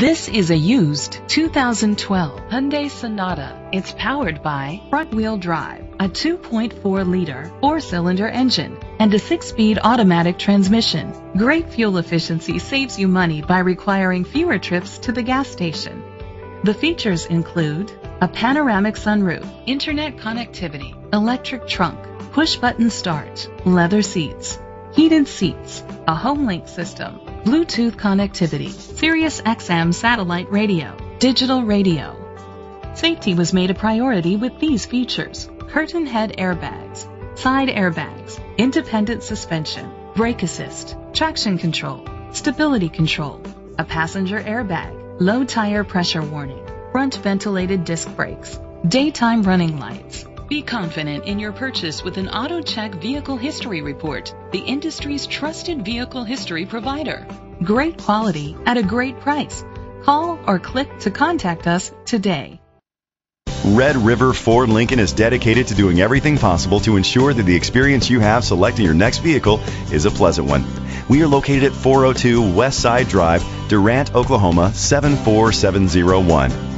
This is a used 2012 Hyundai Sonata. It's powered by front-wheel drive, a 2.4-liter four-cylinder engine, and a 6-speed automatic transmission. Great fuel efficiency saves you money by requiring fewer trips to the gas station. The features include a panoramic sunroof, internet connectivity, electric trunk, push-button start, leather seats, heated seats, a HomeLink system, Bluetooth connectivity, Sirius XM satellite radio, digital radio. Safety was made a priority with these features: curtain head airbags, side airbags, independent suspension, brake assist, traction control, stability control, a passenger airbag, low tire pressure warning, front ventilated disc brakes, daytime running lights. Be confident in your purchase with an AutoCheck Vehicle History Report, the industry's trusted vehicle history provider. Great quality at a great price. Call or click to contact us today. Red River Ford Lincoln is dedicated to doing everything possible to ensure that the experience you have selecting your next vehicle is a pleasant one. We are located at 402 West Side Drive, Durant, Oklahoma 74701.